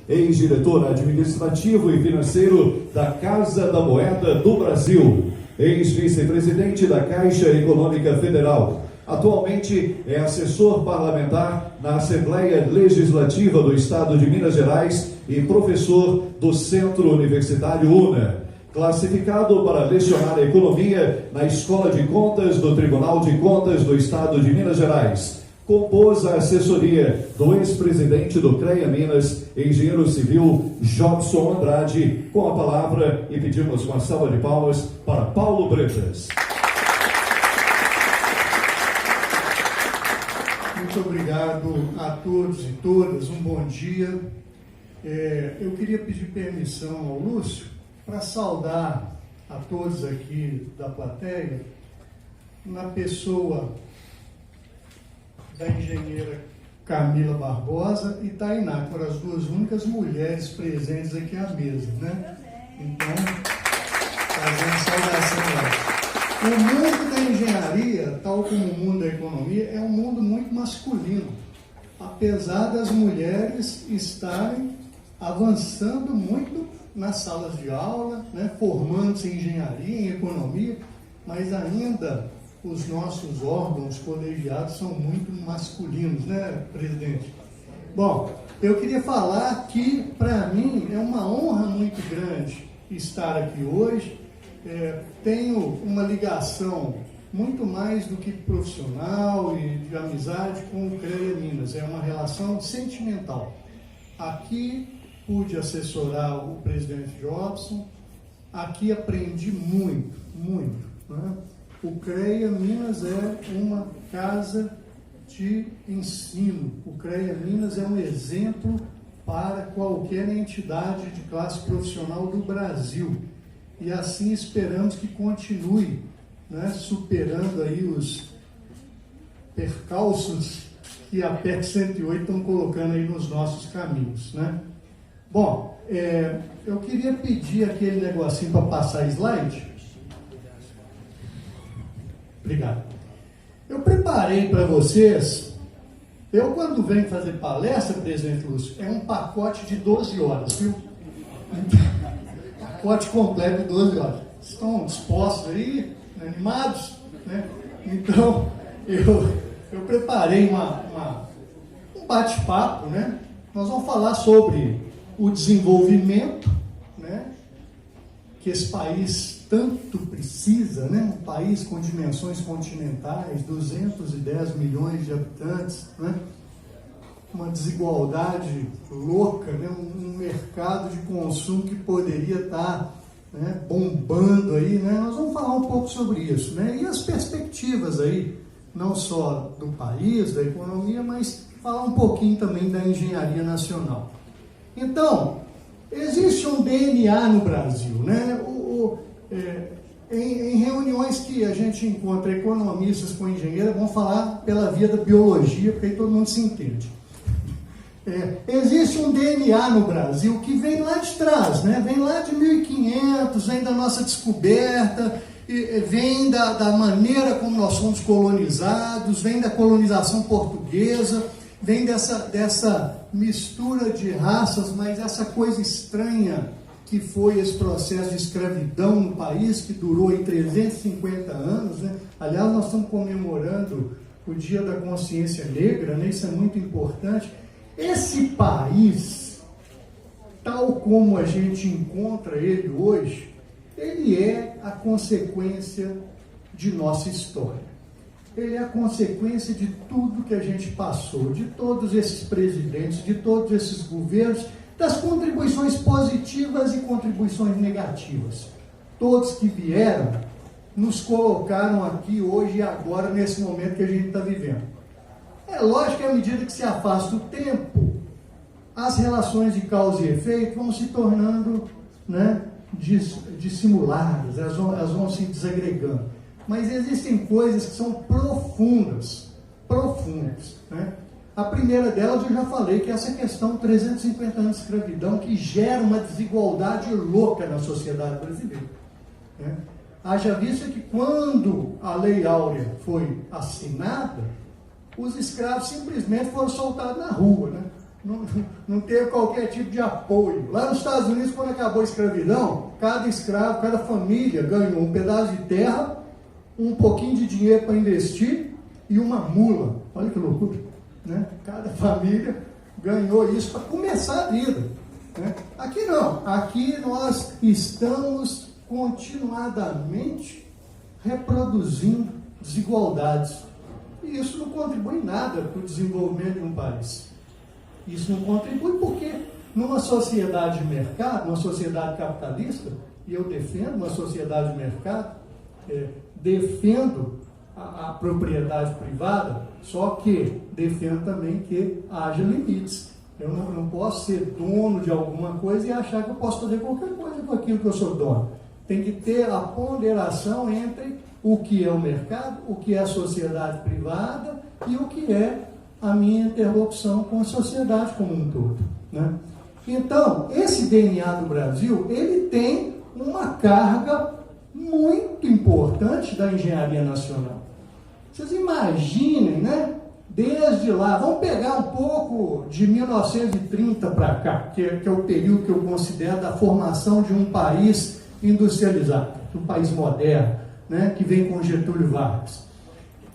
ex-diretor administrativo e financeiro da Casa da Moeda do Brasil, ex-vice-presidente da Caixa Econômica Federal. Atualmente é assessor parlamentar na Assembleia Legislativa do Estado de Minas Gerais e professor do Centro Universitário UNA. Classificado para lecionar economia na Escola de Contas do Tribunal de Contas do Estado de Minas Gerais. Compôs a assessoria do ex-presidente do CREA Minas, engenheiro civil Jobson Andrade. Com a palavra, e pedimos uma salva de palmas para Paulo Bretas. Muito obrigado a todos e todas, um bom dia. Eu queria pedir permissão ao Lúcio para saudar a todos aqui da plateia, na pessoa da engenheira Camila Barbosa e Tainá, que foram as duas únicas mulheres presentes aqui à mesa, né? Então, fazendo saudação lá. O mundo da engenharia, tal como o mundo da economia, é um mundo muito masculino, apesar das mulheres estarem avançando muito nas salas de aula, né, formando-se em engenharia, em economia, mas ainda os nossos órgãos colegiados são muito masculinos, né, presidente? Bom, eu queria falar que, para mim, é uma honra muito grande estar aqui hoje. Tenho uma ligação muito mais do que profissional e de amizade com o CREA Minas. É uma relação sentimental. Aqui pude assessorar o presidente Jobson, aqui aprendi muito, muito, né? O CREA Minas é uma casa de ensino, o CREA Minas é um exemplo para qualquer entidade de classe profissional do Brasil, e assim esperamos que continue, né, superando aí os percalços que a PEC 108 estão colocando aí nos nossos caminhos, né? Bom, eu queria pedir aquele negocinho para passar slide. Obrigado. Eu preparei para vocês, quando venho fazer palestra, presidente Lúcio, é um pacote de 12 horas, viu? Pacote completo de 12 horas. Estão dispostos aí, animados, né? Então, eu preparei um bate-papo, né? Nós vamos falar sobre o desenvolvimento, né, que esse país tanto precisa, né, um país com dimensões continentais, 210 milhões de habitantes, né, uma desigualdade louca, né, um mercado de consumo que poderia estar, né, bombando aí, né, nós vamos falar um pouco sobre isso, né, e as perspectivas aí, não só do país, da economia, mas falar um pouquinho também da engenharia nacional. Então, existe um DNA no Brasil, né? Em reuniões que a gente encontra economistas com engenheiros, vão falar pela via da biologia, porque aí todo mundo se entende. Existe um DNA no Brasil que vem lá de trás, né? Vem lá de 1500, vem da nossa descoberta, vem da maneira como nós fomos colonizados, vem da colonização portuguesa, vem dessa mistura de raças, mas essa coisa estranha que foi esse processo de escravidão no país, que durou aí 350 anos, né? Aliás, nós estamos comemorando o Dia da Consciência Negra, né? Isso é muito importante. Esse país, tal como a gente encontra ele hoje, ele é a consequência de nossa história. Ele é a consequência de tudo que a gente passou, de todos esses presidentes, de todos esses governos, das contribuições positivas e contribuições negativas. Todos que vieram nos colocaram aqui hoje e agora, nesse momento que a gente está vivendo. É lógico que à medida que se afasta o tempo, as relações de causa e efeito vão se tornando, né, dissimuladas, elas vão se desagregando. Mas existem coisas que são profundas, né? A primeira delas eu já falei, que é essa questão 350 anos de escravidão, que gera uma desigualdade louca na sociedade brasileira, né? Haja vista que quando a Lei Áurea foi assinada, os escravos simplesmente foram soltados na rua, né? não teve qualquer tipo de apoio. Lá nos Estados Unidos, quando acabou a escravidão, cada escravo, cada família ganhou um pedaço de terra, um pouquinho de dinheiro para investir e uma mula. Olha que loucura, né? Cada família ganhou isso para começar a vida, né? Aqui não. Aqui nós estamos continuadamente reproduzindo desigualdades. E isso não contribui em nada para o desenvolvimento de um país. Isso não contribui porque numa sociedade de mercado, numa sociedade capitalista, e eu defendo uma sociedade de mercado, defendo a propriedade privada, só que defendo também que haja limites. Eu não posso ser dono de alguma coisa e achar que eu posso fazer qualquer coisa com aquilo que eu sou dono. Tem que ter a ponderação entre o que é o mercado, o que é a sociedade privada e o que é a minha interlocução com a sociedade como um todo, né? Então, esse DNA do Brasil, ele tem uma carga muito importante da engenharia nacional. Vocês imaginem, né? Desde lá, vamos pegar um pouco de 1930 para cá, que é o período que eu considero da formação de um país industrializado, um país moderno, né? Que vem com Getúlio Vargas.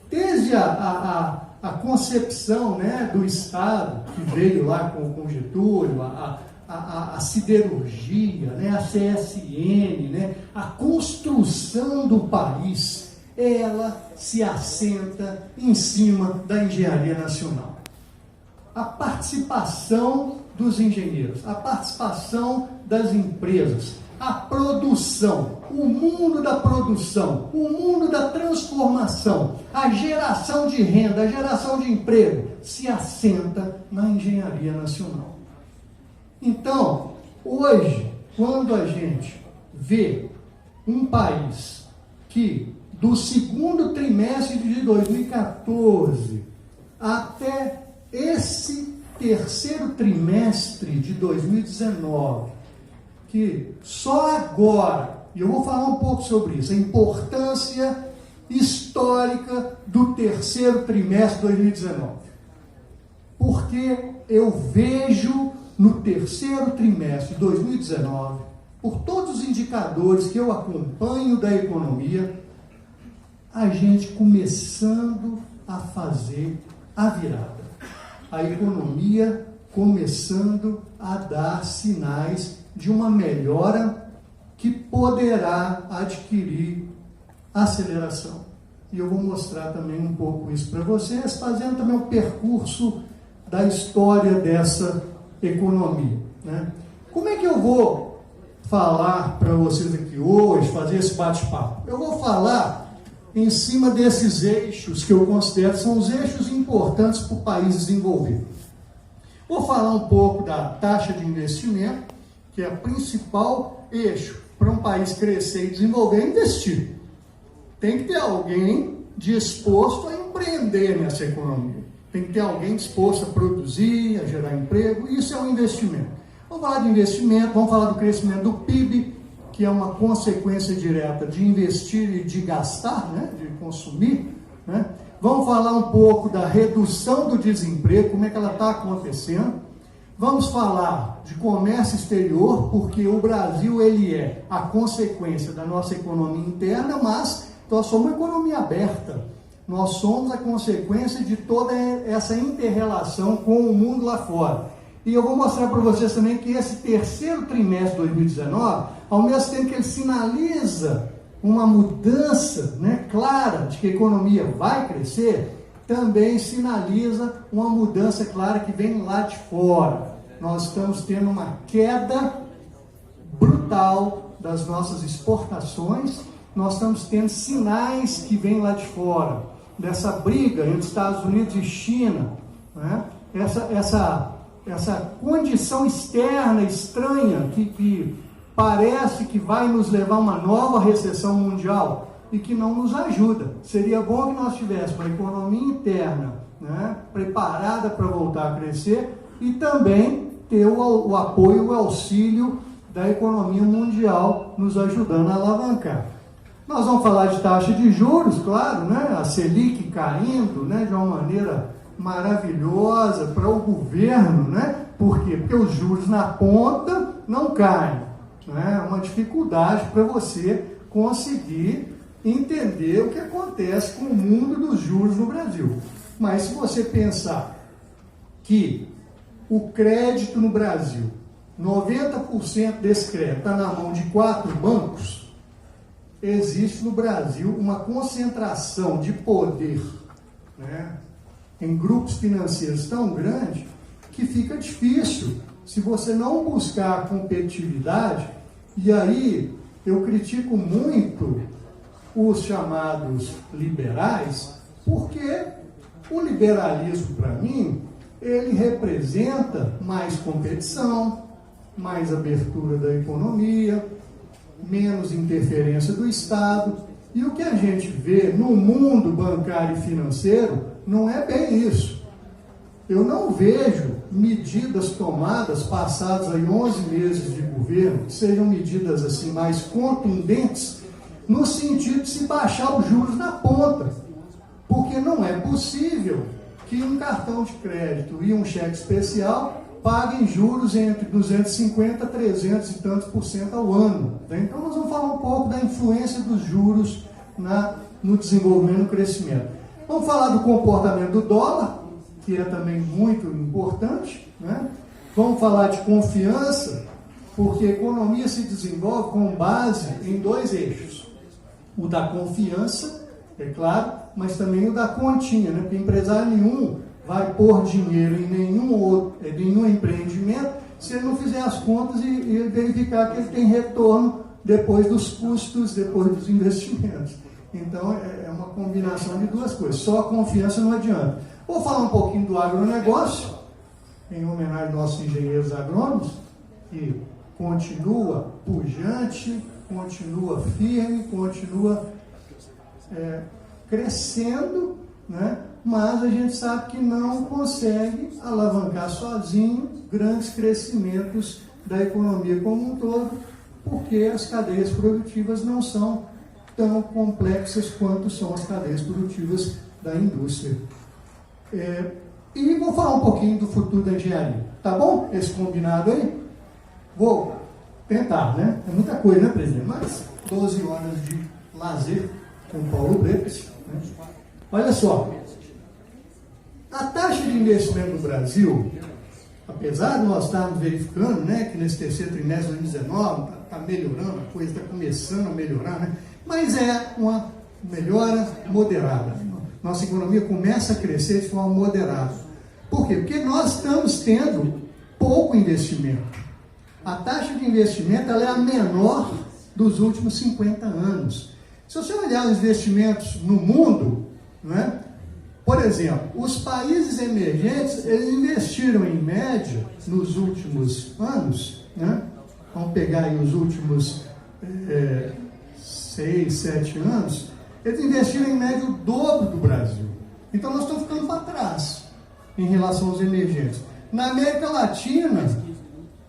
Desde a concepção, né, do Estado, que veio lá com Getúlio, a siderurgia, né, a CSN, né, a construção do país, ela se assenta em cima da engenharia nacional. A participação dos engenheiros, a participação das empresas, a produção, o mundo da produção, o mundo da transformação, a geração de renda, a geração de emprego, se assenta na engenharia nacional. Então, hoje, quando a gente vê um país que, do segundo trimestre de 2014 até esse terceiro trimestre de 2019, que só agora, e eu vou falar um pouco sobre isso, a importância histórica do terceiro trimestre de 2019. Porque eu vejo no terceiro trimestre de 2019, por todos os indicadores que eu acompanho da economia, a gente começando a fazer a virada. A economia começando a dar sinais de uma melhora que poderá adquirir aceleração. E eu vou mostrar também um pouco isso para vocês, fazendo também um percurso da história dessa economia, né? Como é que eu vou falar para vocês aqui hoje, fazer esse bate-papo? Eu vou falar em cima desses eixos que eu considero são os eixos importantes para o país desenvolver. Vou falar um pouco da taxa de investimento, que é o principal eixo para um país crescer e desenvolver é investir. Tem que ter alguém disposto a empreender nessa economia. Tem que ter alguém disposto a produzir, a gerar emprego. Isso é um investimento. Vamos falar de investimento, vamos falar do crescimento do PIB, que é uma consequência direta de investir e de gastar, né? De consumir, né? Vamos falar um pouco da redução do desemprego, como é que ela está acontecendo. Vamos falar de comércio exterior, porque o Brasil ele é a consequência da nossa economia interna, mas nós somos uma economia aberta. Nós somos a consequência de toda essa inter-relação com o mundo lá fora. E eu vou mostrar para vocês também que esse terceiro trimestre de 2019, ao mesmo tempo que ele sinaliza uma mudança, né, clara de que a economia vai crescer, também sinaliza uma mudança clara que vem lá de fora. Nós estamos tendo uma queda brutal das nossas exportações, nós estamos tendo sinais que vêm lá de fora, dessa briga entre Estados Unidos e China, né? Essa condição externa estranha que parece que vai nos levar a uma nova recessão mundial e que não nos ajuda. Seria bom que nós tivéssemos uma economia interna, né, preparada para voltar a crescer e também ter o apoio, o auxílio da economia mundial nos ajudando a alavancar. Nós vamos falar de taxa de juros, claro, né, a Selic caindo, né, de uma maneira maravilhosa para o governo, né? Por quê? Porque os juros na ponta não caem, né? É uma dificuldade para você conseguir entender o que acontece com o mundo dos juros no Brasil. Mas se você pensar que o crédito no Brasil, 90% desse crédito está na mão de 4 bancos, existe no Brasil uma concentração de poder, né, em grupos financeiros tão grande que fica difícil se você não buscar a competitividade. E aí eu critico muito os chamados liberais, porque o liberalismo, para mim, ele representa mais competição, mais abertura da economia, menos interferência do Estado. E o que a gente vê no mundo bancário e financeiro não é bem isso. Eu não vejo medidas tomadas, passados aí 11 meses de governo, que sejam medidas assim mais contundentes, no sentido de se baixar os juros na ponta. Porque não é possível que um cartão de crédito e um cheque especial paguem juros entre 250% a 300 e tantos por cento ao ano. Então nós vamos falar um pouco da influência dos juros no desenvolvimento e no crescimento. Vamos falar do comportamento do dólar, que é também muito importante, né? Vamos falar de confiança, porque a economia se desenvolve com base em 2 eixos. O da confiança, é claro, mas também o da continha, né? Porque empresário nenhum vai pôr dinheiro em nenhum empreendimento se ele não fizer as contas e verificar que ele tem retorno depois dos custos, depois dos investimentos. Então, é uma combinação de 2 coisas. Só a confiança não adianta. Vou falar um pouquinho do agronegócio, em homenagem aos nossos engenheiros agrônomos, que continua pujante, continua firme, continua crescendo, né? Mas a gente sabe que não consegue alavancar sozinho grandes crescimentos da economia como um todo, porque as cadeias produtivas não são tão complexas quanto são as cadeias produtivas da indústria. E vou falar um pouquinho do futuro da engenharia. Tá bom? Esse combinado aí? Vou tentar, né? É muita coisa, né, presidente? Mas 12 horas de lazer com o Paulo Bretas, né? Olha só, a taxa de investimento no Brasil, apesar de nós estarmos verificando, né, que nesse terceiro trimestre de 2019 está melhorando, a coisa está começando a melhorar, né? Mas é uma melhora moderada. Nossa economia começa a crescer de forma moderada. Por quê? Porque nós estamos tendo pouco investimento. A taxa de investimento ela é a menor dos últimos 50 anos. Se você olhar os investimentos no mundo, né, por exemplo, os países emergentes, eles investiram em média nos últimos anos, né, vamos pegar aí os últimos 6, 7 anos, eles investiram em média o dobro do Brasil. Então nós estamos ficando para trás em relação aos emergentes. Na América Latina,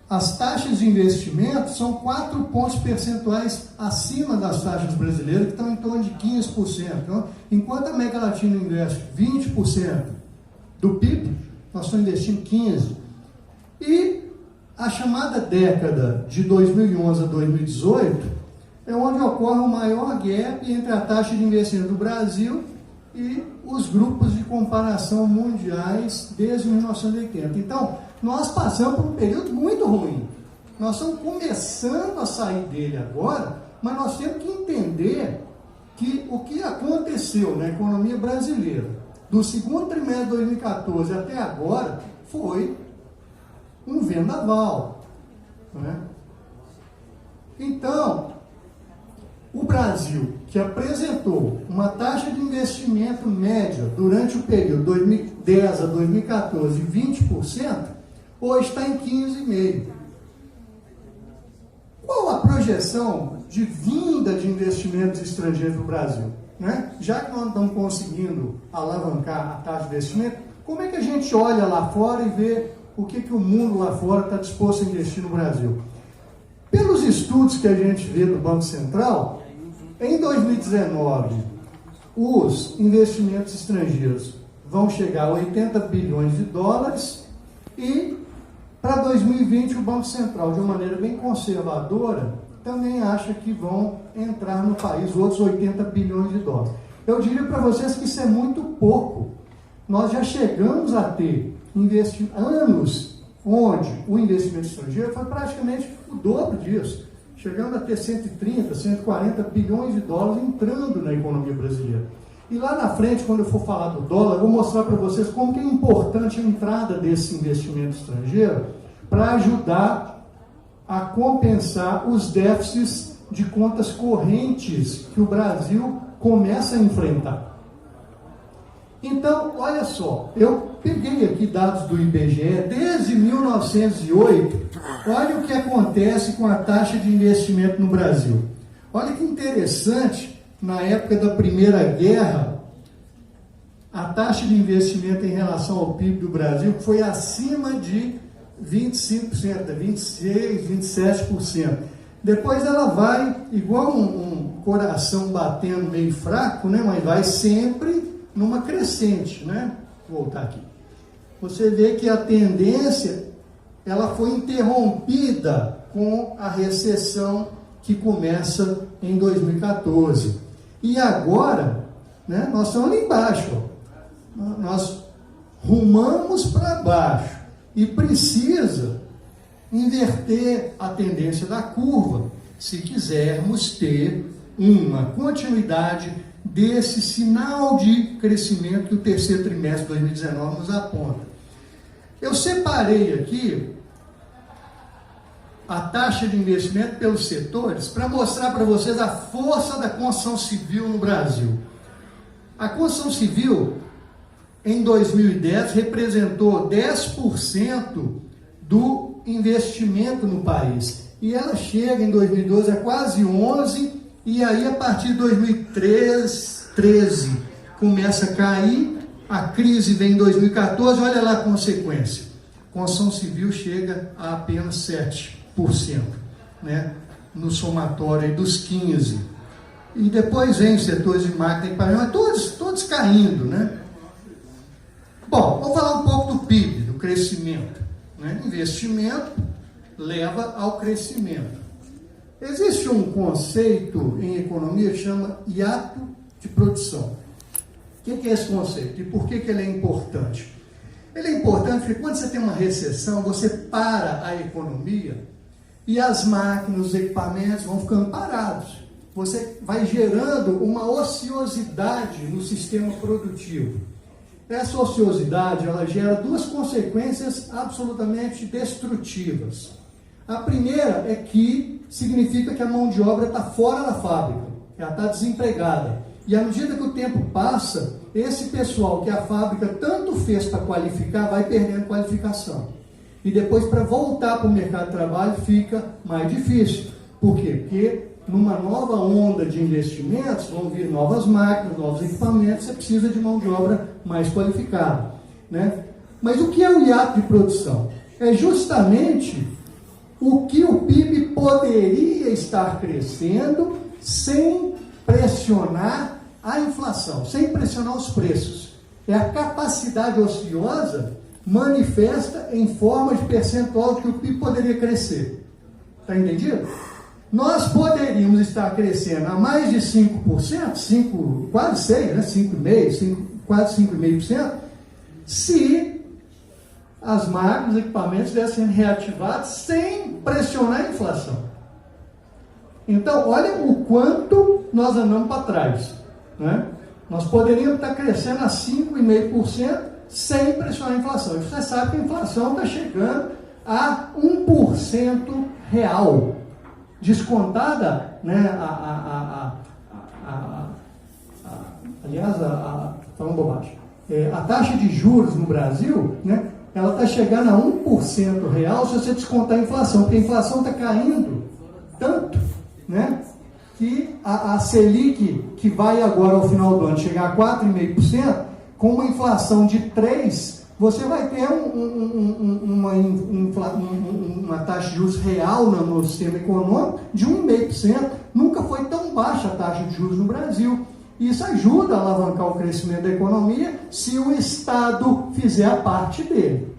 as taxas de investimento são 4 pontos percentuais acima das taxas brasileiras, que estão em torno de 15%. Então, enquanto a América Latina investe 20% do PIB, nós estamos investindo 15%. E a chamada década de 2011 a 2018 é onde ocorre o maior gap entre a taxa de investimento do Brasil e os grupos de comparação mundiais desde 1980. Então, nós passamos por um período muito ruim. Nós estamos começando a sair dele agora, mas nós temos que entender que o que aconteceu na economia brasileira do segundo trimestre de 2014 até agora foi um vendaval, né? Então, o Brasil, que apresentou uma taxa de investimento média durante o período 2010 a 2014 de 20%, hoje está em 15,5%. Qual a projeção de vinda de investimentos estrangeiros no Brasil? Né? Já que nós não estamos conseguindo alavancar a taxa de investimento, como é que a gente olha lá fora e vê o que o mundo lá fora está disposto a investir no Brasil? Pelos estudos que a gente vê do Banco Central, em 2019, os investimentos estrangeiros vão chegar a 80 bilhões de dólares e para 2020 o Banco Central, de uma maneira bem conservadora, também acha que vão entrar no país outros 80 bilhões de dólares. Eu diria para vocês que isso é muito pouco. Nós já chegamos a ter anos onde o investimento estrangeiro foi praticamente o dobro disso, chegando a ter 130, 140 bilhões de dólares entrando na economia brasileira. E lá na frente, quando eu for falar do dólar, eu vou mostrar para vocês como que é importante a entrada desse investimento estrangeiro para ajudar a compensar os déficits de contas correntes que o Brasil começa a enfrentar. Então, olha só, eu peguei aqui dados do IBGE, desde 1908, olha o que acontece com a taxa de investimento no Brasil. Olha que interessante, na época da Primeira Guerra, a taxa de investimento em relação ao PIB do Brasil foi acima de 25%, 26%, 27%. Depois ela vai, igual um coração batendo meio fraco, né, mas vai sempre numa crescente, né? Vou voltar aqui. Você vê que a tendência, ela foi interrompida com a recessão que começa em 2014. E agora, né, nós estamos ali embaixo, ó. Nós rumamos para baixo e precisa inverter a tendência da curva se quisermos ter uma continuidade desse sinal de crescimento que o terceiro trimestre de 2019 nos aponta. Eu separei aqui a taxa de investimento pelos setores para mostrar para vocês a força da construção civil no Brasil. A construção civil, em 2010, representou 10% do investimento no país. E ela chega em 2012 a quase 11%, e aí a partir de 2013 começa a cair, a crise vem em 2014, olha lá a consequência. A construção civil chega a apenas 7%, né, no somatório dos 15%. E depois vem os setores de máquina e equipamento, todos caindo, né? Bom, vamos falar um pouco do PIB, do crescimento, né? Investimento leva ao crescimento. Existe um conceito em economia que chama hiato de produção. O que é esse conceito e por que ele é importante? Ele é importante porque quando você tem uma recessão, você para a economia e as máquinas, os equipamentos vão ficando parados. Você vai gerando uma ociosidade no sistema produtivo. Essa ociosidade, ela gera duas consequências absolutamente destrutivas. A primeira é que significa que a mão de obra está fora da fábrica, ela está desempregada. E à medida que o tempo passa, esse pessoal que a fábrica tanto fez para qualificar, vai perdendo qualificação. E depois, para voltar para o mercado de trabalho, fica mais difícil. Por quê? Porque numa nova onda de investimentos, vão vir novas máquinas, novos equipamentos, você precisa de mão de obra mais qualificada, né? Mas o que é o hiato de produção? É justamente o que o PIB poderia estar crescendo sem pressionar a inflação, sem pressionar os preços. É a capacidade ociosa manifesta em forma de percentual que o PIB poderia crescer. Está entendido? Nós poderíamos estar crescendo a mais de 5%, quase 6%, né? 5,5%, quase 5,5%, se as máquinas, os equipamentos estivessem reativados sem pressionar a inflação. Então, olha o quanto nós andamos para trás, né? Nós poderíamos estar crescendo a 5,5% sem pressionar a inflação. E você sabe que a inflação está chegando a 1% real. Descontada, né, falando bobagem, a taxa de juros no Brasil, né, ela está chegando a 1% real se você descontar a inflação, porque a inflação está caindo tanto, né, que a Selic, que vai agora ao final do ano chegar a 4,5%, com uma inflação de 3%, você vai ter uma taxa de juros real no sistema econômico de 1,5%. Nunca foi tão baixa a taxa de juros no Brasil. Isso ajuda a alavancar o crescimento da economia se o Estado fizer a parte dele.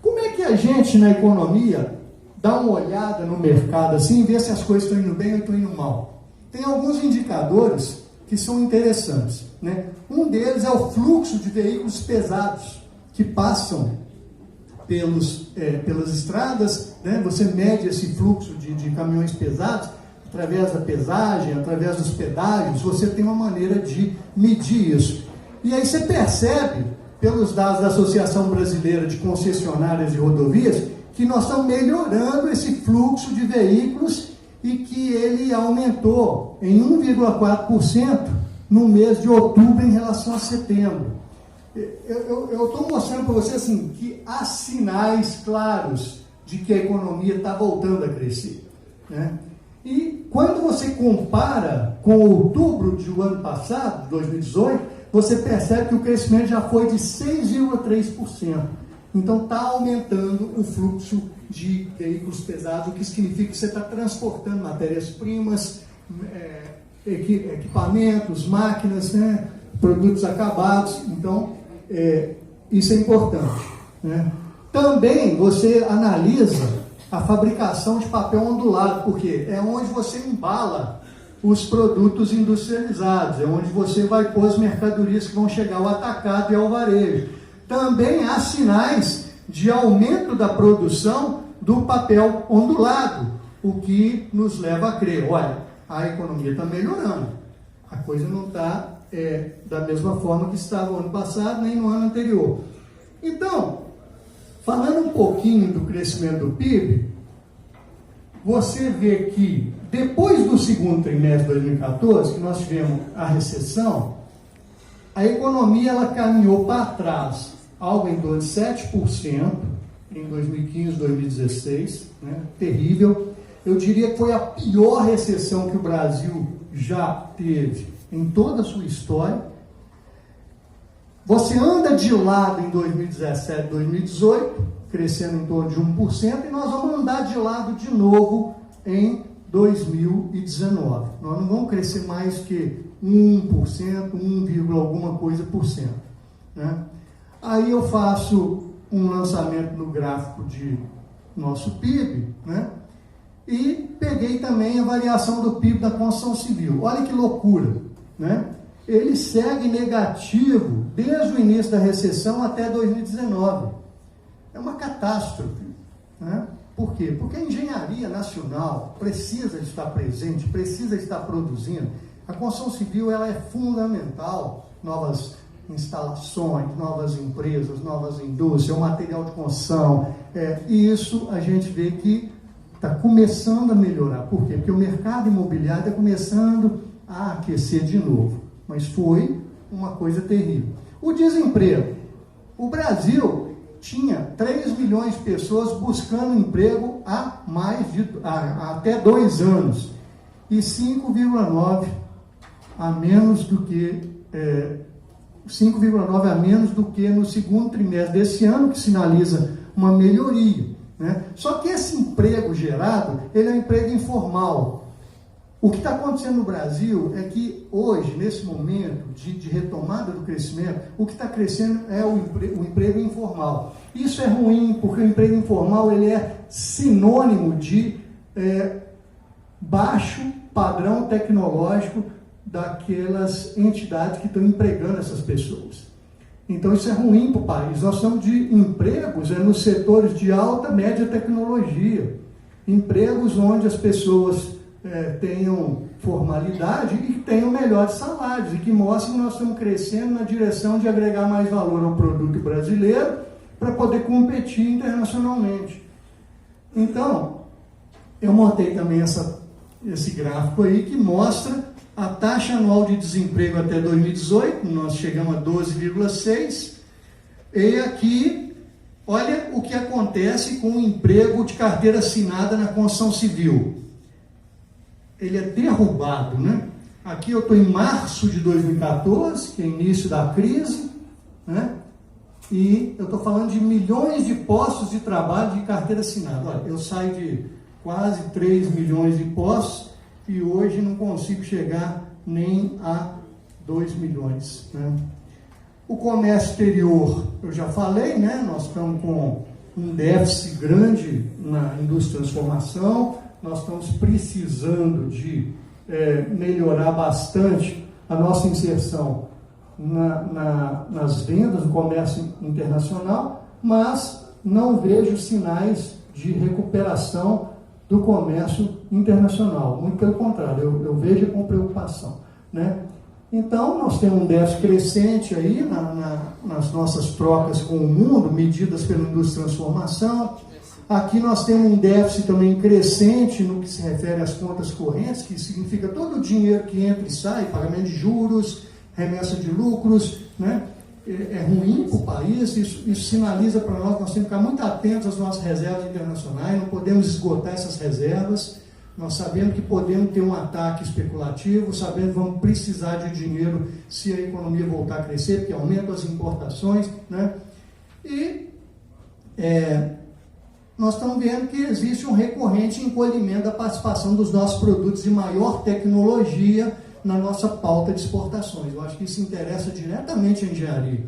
Como é que a gente, na economia, dá uma olhada no mercado assim e vê se as coisas estão indo bem ou estão indo mal? Tem alguns indicadores que são interessantes, né? Um deles é o fluxo de veículos pesados que passam pelas estradas, né? Você mede esse fluxo de caminhões pesados através da pesagem, através dos pedágios. Você tem uma maneira de medir isso. E aí você percebe, pelos dados da Associação Brasileira de Concessionárias de Rodovias, que nós estamos melhorando esse fluxo de veículos e que ele aumentou em 1,4% no mês de outubro em relação a setembro. Eu estou mostrando para você assim, que há sinais claros de que a economia está voltando a crescer, né? E quando você compara com outubro do ano passado, 2018, você percebe que o crescimento já foi de 6,3%. Então está aumentando o fluxo de veículos pesados, o que significa que você está transportando matérias-primas, equipamentos, máquinas, né, produtos acabados. Então, isso é importante, né? Também você analisa a fabricação de papel ondulado, porque é onde você embala os produtos industrializados, é onde você vai pôr as mercadorias que vão chegar ao atacado e ao varejo. Também há sinais de aumento da produção do papel ondulado, o que nos leva a crer, olha, a economia está melhorando, a coisa não está da mesma forma que estava no ano passado, nem no ano anterior. Então, falando um pouquinho do crescimento do PIB, você vê que depois do segundo trimestre de 2014, que nós tivemos a recessão, a economia ela caminhou para trás, algo em torno de 7% em 2015, 2016, né? Terrível. Eu diria que foi a pior recessão que o Brasil já teve em toda a sua história. Você anda de lado em 2017, 2018, crescendo em torno de 1%, e nós vamos andar de lado de novo em 2019. Nós não vamos crescer mais que 1%, 1, alguma coisa por cento, né? Aí eu faço um lançamento no gráfico de nosso PIB, né? E peguei também a variação do PIB da construção civil. Olha que loucura, né? Ele segue negativo desde o início da recessão até 2019. É uma catástrofe, né? Por quê? Porque a engenharia nacional precisa estar presente, precisa estar produzindo. A construção civil ela é fundamental, novas instalações, novas empresas, novas indústrias, o material de construção, e isso a gente vê que está começando a melhorar. Por quê? Porque o mercado imobiliário está começando a aquecer de novo, mas foi uma coisa terrível. O desemprego. O Brasil tinha 3 milhões de pessoas buscando emprego há até 2 anos, e 5,9 a menos do que 5,9 a menos do que no segundo trimestre desse ano, que sinaliza uma melhoria, né? Só que esse emprego gerado, ele é um emprego informal. O que está acontecendo no Brasil é que hoje, nesse momento de retomada do crescimento, o que está crescendo é o emprego informal. Isso é ruim, porque o emprego informal ele é sinônimo de baixo padrão tecnológico daquelas entidades que estão empregando essas pessoas. Então isso é ruim para o país. Nós estamos de empregos nos setores de alta, média tecnologia, empregos onde as pessoas tenham formalidade e que tenham melhores salários, e que mostrem que nós estamos crescendo na direção de agregar mais valor ao produto brasileiro para poder competir internacionalmente. Então, eu montei também esse gráfico aí que mostra a taxa anual de desemprego até 2018, nós chegamos a 12,6%, e aqui, olha o que acontece com o emprego de carteira assinada na construção civil. Ele é derrubado, né? Aqui eu estou em março de 2014, que é início da crise, né? E eu estou falando de milhões de postos de trabalho de carteira assinada. Olha, eu saio de quase 3 milhões de postos, e hoje não consigo chegar nem a 2 milhões. Né? O comércio exterior, eu já falei, né? Nós estamos com um déficit grande na indústria de transformação, nós estamos precisando de melhorar bastante a nossa inserção nas vendas do comércio internacional, mas não vejo sinais de recuperação do comércio internacional. Muito pelo contrário, eu vejo com preocupação. Né? Então, nós temos um déficit crescente aí nas nossas trocas com o mundo, medidas pela indústria de transformação. Aqui nós temos um déficit também crescente no que se refere às contas correntes, que significa todo o dinheiro que entra e sai, pagamento de juros, remessa de lucros, né? É ruim para o país, isso sinaliza para nós temos que ficar muito atentos às nossas reservas internacionais, não podemos esgotar essas reservas, nós sabemos que podemos ter um ataque especulativo, sabemos que vamos precisar de dinheiro se a economia voltar a crescer, porque aumenta as importações, né? E nós estamos vendo que existe um recorrente encolhimento da participação dos nossos produtos de maior tecnologia na nossa pauta de exportações. Eu acho que isso interessa diretamente a engenharia.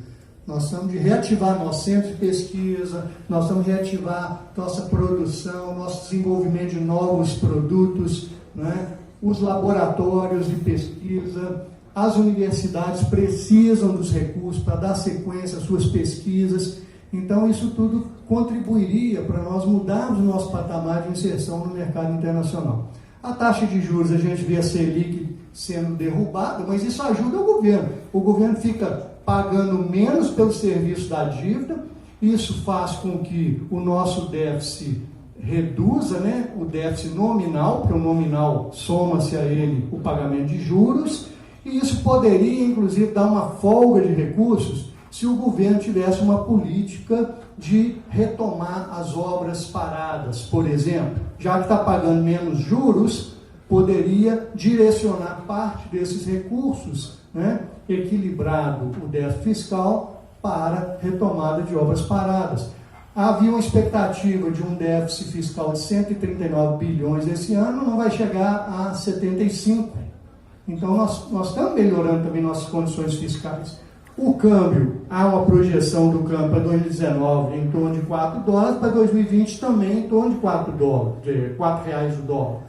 Nós estamos de reativar nosso centro de pesquisa, nós estamos de reativar nossa produção, nosso desenvolvimento de novos produtos, né? Os laboratórios de pesquisa, as universidades precisam dos recursos para dar sequência às suas pesquisas. Então, isso tudo contribuiria para nós mudarmos o nosso patamar de inserção no mercado internacional. A taxa de juros, a gente vê a Selic sendo derrubada, mas isso ajuda o governo. O governo fica pagando menos pelo serviço da dívida, isso faz com que o nosso déficit reduza, né? O déficit nominal, porque o nominal soma-se a ele o pagamento de juros, e isso poderia, inclusive, dar uma folga de recursos se o governo tivesse uma política de retomar as obras paradas, por exemplo. Já que está pagando menos juros, poderia direcionar parte desses recursos, né, equilibrado o déficit fiscal, para retomada de obras paradas. Havia uma expectativa de um déficit fiscal de 139 bilhões esse ano, não vai chegar a 75. Então, nós estamos melhorando também nossas condições fiscais. O câmbio, há uma projeção do câmbio para 2019 em torno de $4, para 2020 também em torno de R$4 o dólar.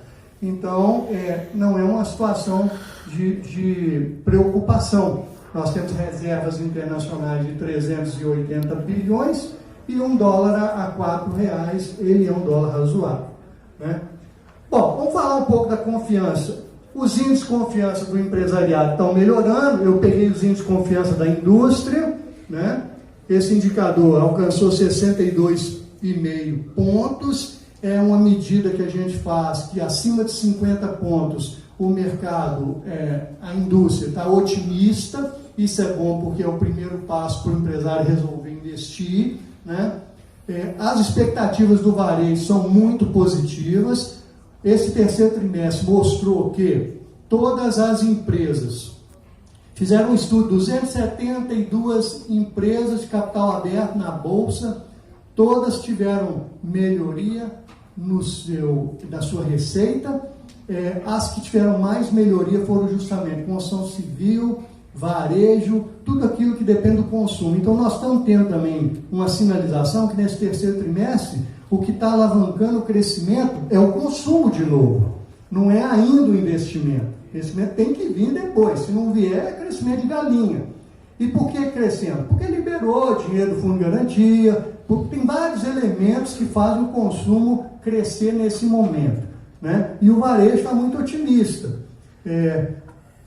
Então, não é uma situação de preocupação. Nós temos reservas internacionais de 380 bilhões e um dólar a R$4, ele é um dólar razoável. Né? Bom, vamos falar um pouco da confiança. Os índices de confiança do empresariado estão melhorando. Eu peguei os índices de confiança da indústria, né? Esse indicador alcançou 62,5 pontos. É uma medida que a gente faz que acima de 50 pontos o mercado, a indústria está otimista. Isso é bom porque é o primeiro passo para o empresário resolver investir, né? As expectativas do varejo são muito positivas. Esse terceiro trimestre mostrou que todas as empresas fizeram um estudo, 272 empresas de capital aberto na Bolsa, todas tiveram melhoria da sua receita. As que tiveram mais melhoria foram justamente construção civil, varejo, tudo aquilo que depende do consumo. Então, nós estamos tendo também uma sinalização que nesse terceiro trimestre o que está alavancando o crescimento é o consumo de novo, não é ainda o investimento. O crescimento tem que vir depois, se não vier, é crescimento de galinha. E por que crescendo? Porque liberou dinheiro do Fundo de Garantia, porque tem vários elementos que fazem o consumo crescer nesse momento. Né? E o varejo está muito otimista.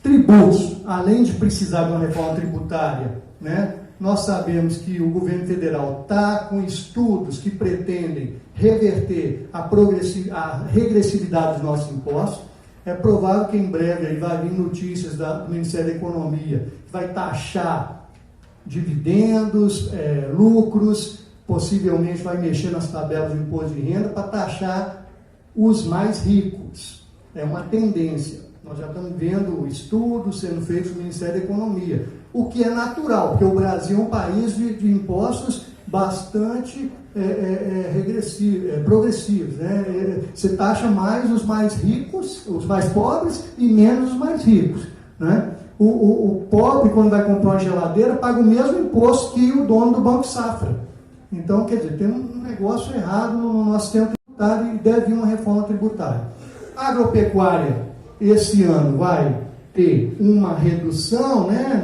Tributos, além de precisar de uma reforma tributária, né? Nós sabemos que o governo federal está com estudos que pretendem reverter a regressividade dos nossos impostos. É provável que em breve aí vai vir notícias do Ministério da Economia, que vai taxar dividendos, lucros, possivelmente vai mexer nas tabelas de imposto de renda para taxar os mais ricos. É uma tendência. Nós já estamos vendo estudos sendo feitos no Ministério da Economia, o que é natural, porque o Brasil é um país de impostos bastante progressivos. Né? Você taxa mais os mais ricos, os mais pobres, e menos os mais ricos. né? O pobre, quando vai comprar uma geladeira, paga o mesmo imposto que o dono do Banco Safra. Então, quer dizer, tem um negócio errado no nosso sistema tributário e deve vir uma reforma tributária. A agropecuária, esse ano, vai ter uma redução, né,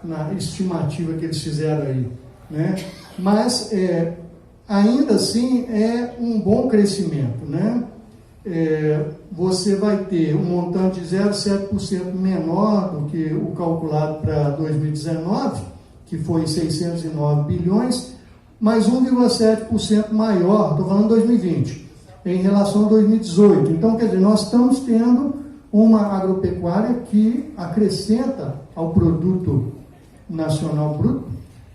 na estimativa que eles fizeram aí, né? Mas, ainda assim, é um bom crescimento, né? Você vai ter um montante de 0,7% menor do que o calculado para 2019, que foi 609 bilhões, mas 1,7% maior, estou falando 2020, em relação a 2018. Então, quer dizer, nós estamos tendo uma agropecuária que acrescenta ao produto nacional bruto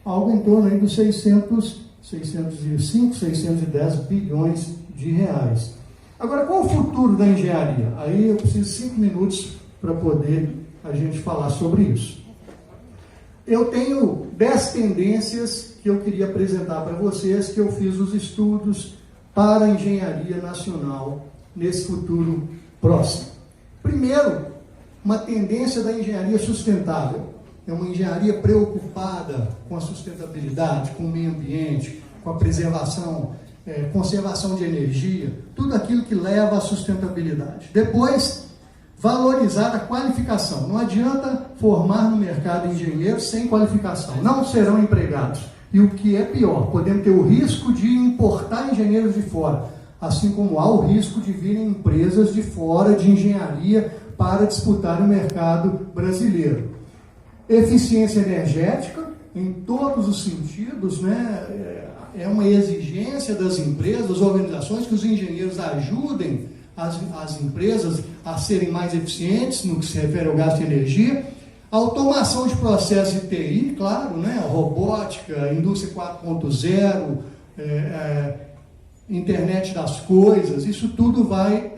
algo em torno aí dos 605, 610 bilhões de reais. Agora, qual o futuro da engenharia? Aí eu preciso de 5 minutos para poder a gente falar sobre isso. Eu tenho 10 tendências que eu queria apresentar para vocês, que eu fiz os estudos para a engenharia nacional nesse futuro próximo. Primeiro, uma tendência da engenharia sustentável. É uma engenharia preocupada com a sustentabilidade, com o meio ambiente, com a preservação, conservação de energia, tudo aquilo que leva à sustentabilidade. Depois, valorizar a qualificação. Não adianta formar no mercado engenheiros sem qualificação. Não serão empregados. E o que é pior, podemos ter o risco de importar engenheiros de fora, assim como há o risco de virem empresas de fora de engenharia para disputar o mercado brasileiro. Eficiência energética, em todos os sentidos, né? É uma exigência das empresas, das organizações, que os engenheiros ajudem as empresas a serem mais eficientes no que se refere ao gasto de energia. Automação de processos de TI, claro, né? Robótica, indústria 4.0, internet das coisas, isso tudo vai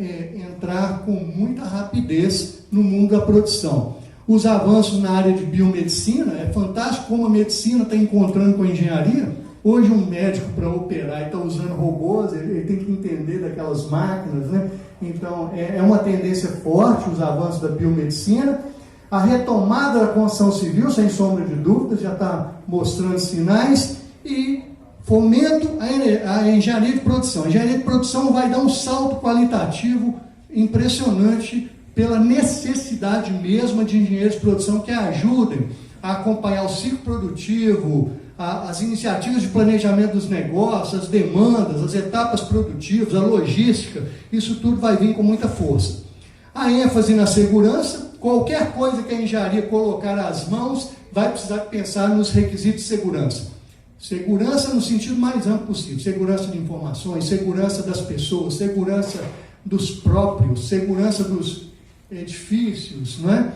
entrar com muita rapidez no mundo da produção. Os avanços na área de biomedicina, é fantástico como a medicina está encontrando com a engenharia. Hoje um médico, para operar, está usando robôs, ele tem que entender daquelas máquinas, né? Então, é uma tendência forte os avanços da biomedicina. A retomada da construção civil, sem sombra de dúvidas, já está mostrando sinais. E fomento à engenharia de produção. A engenharia de produção vai dar um salto qualitativo impressionante pela necessidade mesma de engenheiros de produção que ajudem a acompanhar o ciclo produtivo, as iniciativas de planejamento dos negócios, as demandas, as etapas produtivas, a logística, isso tudo vai vir com muita força. A ênfase na segurança, qualquer coisa que a engenharia colocar às mãos, vai precisar pensar nos requisitos de segurança. Segurança no sentido mais amplo possível, segurança de informações, segurança das pessoas, segurança dos próprios, segurança dos edifícios, não é?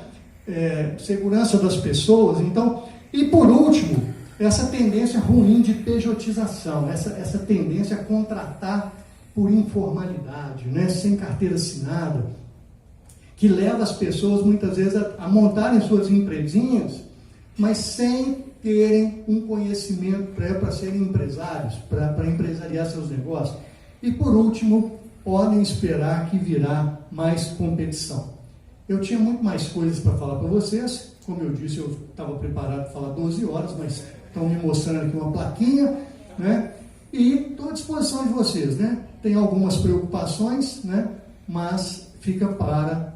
Segurança das pessoas. Então, e por último, essa tendência ruim de pejotização, essa tendência a contratar por informalidade, né? Sem carteira assinada, que leva as pessoas muitas vezes a montarem suas empresinhas, mas sem terem um conhecimento prévio para serem empresários, para empresariar seus negócios. E por último, podem esperar que virá mais competição. Eu tinha muito mais coisas para falar para vocês. Como eu disse, eu estava preparado para falar 12 horas, mas estão me mostrando aqui uma plaquinha, né? E estou à disposição de vocês, né? Tem algumas preocupações, né? Mas fica para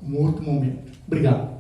um outro momento. Obrigado.